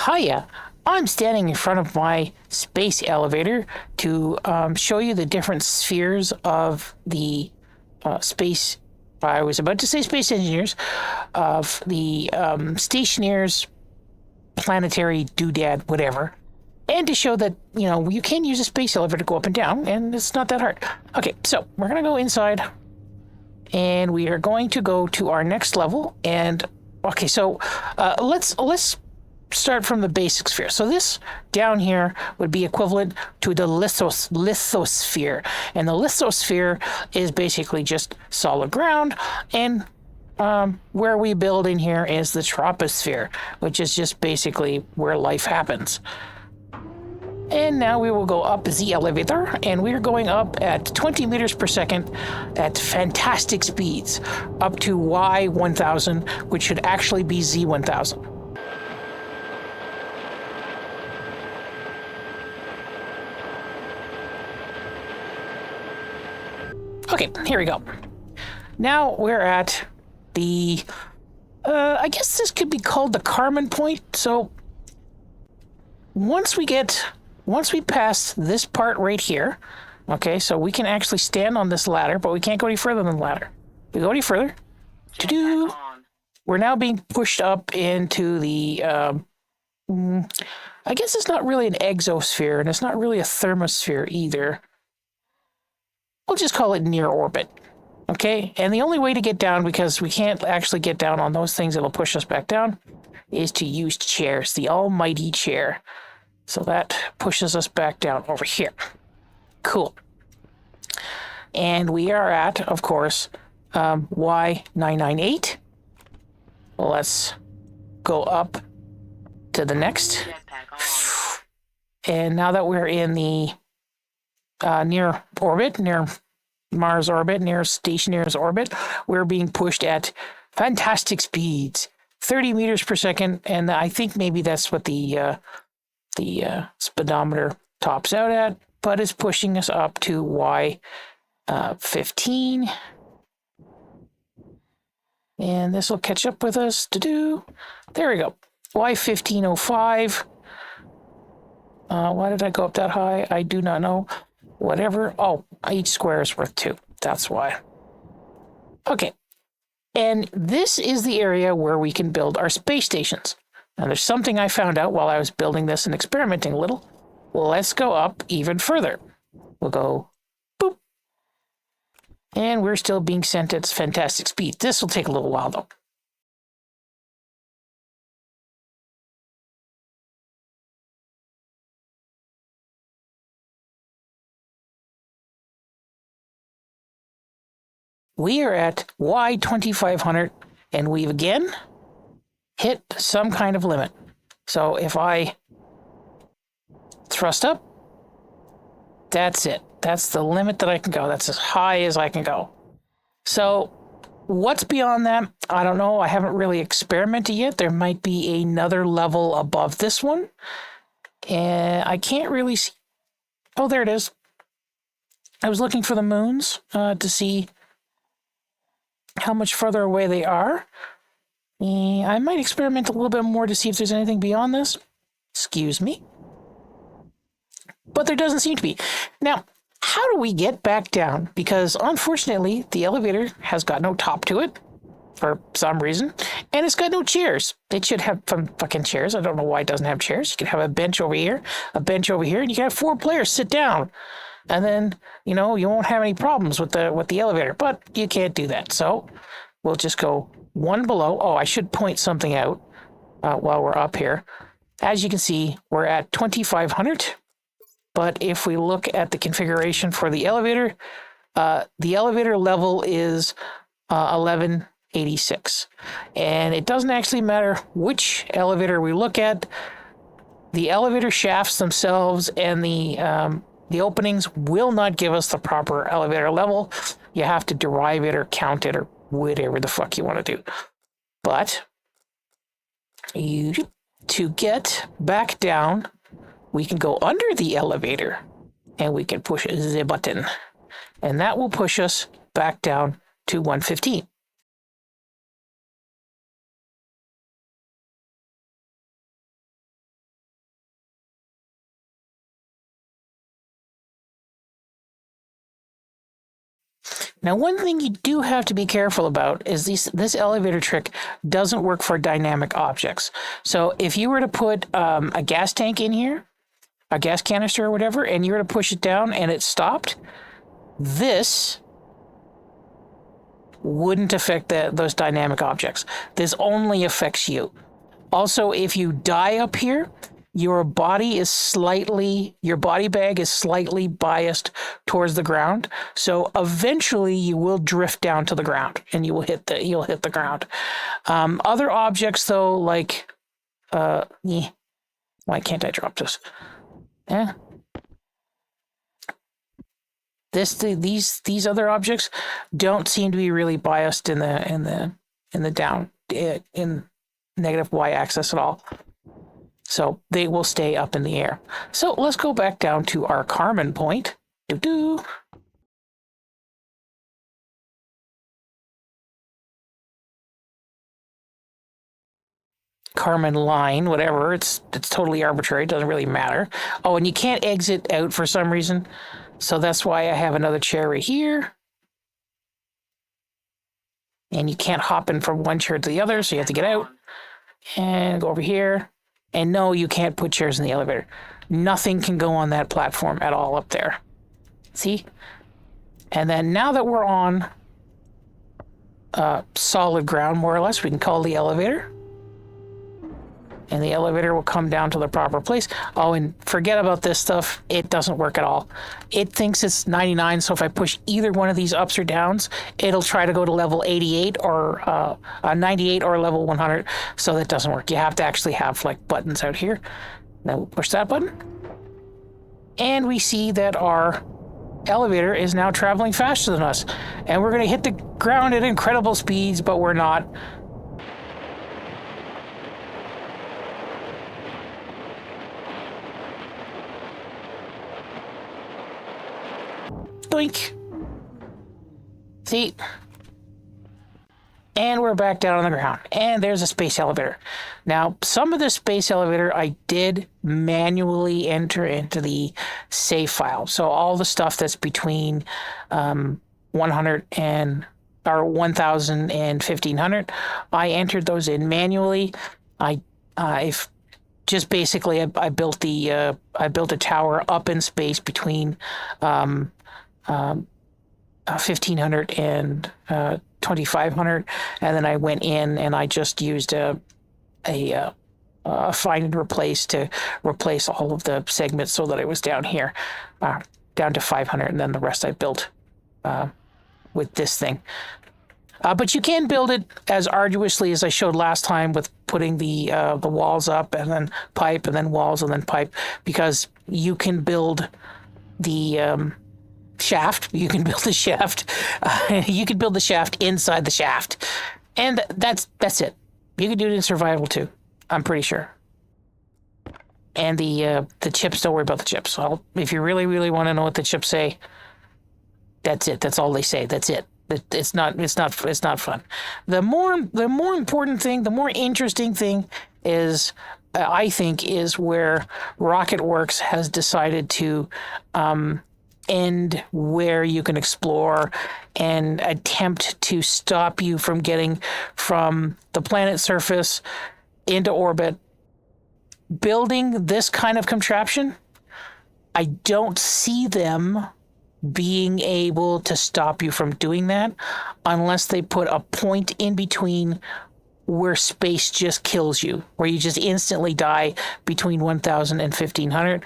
Hiya, I'm standing in front of my space elevator to show you the different spheres of the space. I was about to say space engineers, of the Stationeers Planetary Doodad, whatever. And to show that, you can use a space elevator to go up and down, and it's not that hard. Okay, so we're going to go inside, and we are going to go to our next level. And, okay, so let's start from the basic sphere. So this down here would be equivalent to the lithosphere. And the lithosphere is basically just solid ground. And where we build in here is the troposphere, which is just basically where life happens. And now we will go up the elevator, and we're going up at 20 meters per second at fantastic speeds, up to Y1000, which should actually be Z1000. Okay, here we go. Now we're at the, I guess this could be called the Kármán point. So once we pass this part right here, okay, so we can actually stand on this ladder, but we can't go any further than the ladder. If we go any further, we're now being pushed up into the, I guess it's not really an exosphere, and it's not really a thermosphere either. We'll just call it near orbit, okay? And the only way to get down, because we can't actually get down on those things that'll push us back down, is to use chairs, the almighty chair. So that pushes us back down over here. Cool. And we are at, of course, Y998. Let's go up to the next. And now that we're in the near orbit, near Mars orbit, near Stationeers orbit, we're being pushed at fantastic speeds, 30 meters per second, and I think maybe that's what the speedometer tops out at, but it's pushing us up to Y15, and this will catch up with us. There we go, Y1505. Why did I go up that high? I do not know. Whatever. Oh, each square is worth 2. That's why. Okay. And this is the area where we can build our space stations. Now, there's something I found out while I was building this and experimenting a little. Well, let's go up even further. We'll go boop. And we're still being sent at fantastic speed. This will take a little while, though. We are at Y2500, and we've again hit some kind of limit. So if I thrust up, that's it. That's the limit that I can go. That's as high as I can go. So what's beyond that? I don't know. I haven't really experimented yet. There might be another level above this one. And I can't really see. Oh, there it is. I was looking for the moons to see how much further away they are. I might experiment a little bit more to see if there's anything beyond this. Excuse me. But there doesn't seem to be. Now, how do we get back down? Because unfortunately, the elevator has got no top to it for some reason, and it's got no chairs. It should have some fucking chairs. I don't know why it doesn't have chairs. You can have a bench over here, a bench over here, and you can have 4 players sit down. And then, you won't have any problems with the elevator, but you can't do that. So we'll just go one below. Oh, I should point something out while we're up here. As you can see, we're at 2500. But if we look at the configuration for the elevator level is 1186. And it doesn't actually matter which elevator we look at. The elevator shafts themselves and the openings will not give us the proper elevator level. You have to derive it or count it or whatever the fuck you want to do. But to get back down, we can go under the elevator and we can push the button. And that will push us back down to 115. Now, one thing you do have to be careful about is this elevator trick doesn't work for dynamic objects. So if you were to put a gas tank in here, a gas canister or whatever, and you were to push it down and it stopped, this wouldn't affect those dynamic objects. This only affects you. Also, if you die up here, your body bag is slightly biased towards the ground. So eventually you will drift down to the ground and you'll hit the ground. Other objects though, like, why can't I drop this? Yeah. These other objects don't seem to be really biased in the down in negative y-axis at all, so they will stay up in the air. So let's go back down to our Kármán point. Kármán line, whatever. It's totally arbitrary. It doesn't really matter. Oh, and you can't exit out for some reason. So that's why I have another chair right here. And you can't hop in from one chair to the other, so you have to get out and go over here. And no, you can't put chairs in the elevator. Nothing can go on that platform at all up there. See? And then now that we're on solid ground, more or less, we can call the elevator. And the elevator will come down to the proper place. Oh, and forget about this stuff. It doesn't work at all. It thinks it's 99, so if I push either one of these ups or downs, it'll try to go to level 88 or 98 or level 100, so that doesn't work. You have to actually have, like, buttons out here. Then we'll push that button. And we see that our elevator is now traveling faster than us. And we're going to hit the ground at incredible speeds, but we're not. Doink. See? And we're back down on the ground. And there's a space elevator. Now, some of the space elevator I did manually enter into the save file. So all the stuff that's between 100 and or 1,000 and 1,500, I entered those in manually. I've just basically I built a tower up in space between 1,500 and 2,500, and then I went in and I just used a find and replace to replace all of the segments so that it was down here, down to 500, and then the rest I built with this thing. But you can build it as arduously as I showed last time with putting the walls up and then pipe and then walls and then pipe, because you can build the shaft. You can build the shaft. You can build the shaft inside the shaft, and that's it. You can do it in survival too, I'm pretty sure. And the chips, don't worry about the chips. If you really want to know what the chips say, that's it. That's all they say. That's it. It's not fun. The more important thing, the more interesting thing is, I think, is where RocketWorks has decided to end where you can explore and attempt to stop you from getting from the planet's surface into orbit. Building this kind of contraption, I don't see them being able to stop you from doing that unless they put a point in between where space just kills you, where you just instantly die between 1,000 and 1,500.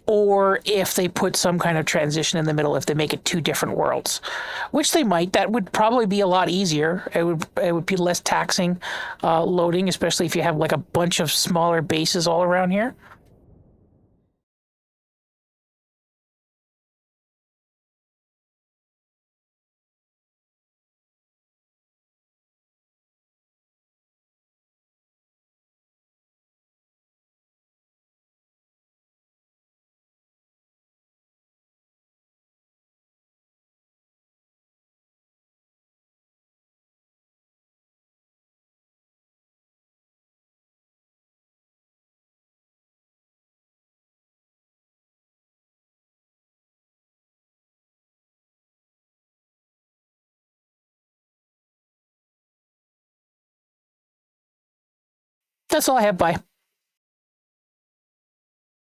Or if they put some kind of transition in the middle, if they make it two different worlds, which they might. That would probably be a lot easier. It would be less taxing loading, especially if you have like a bunch of smaller bases all around here. That's all I have. Bye.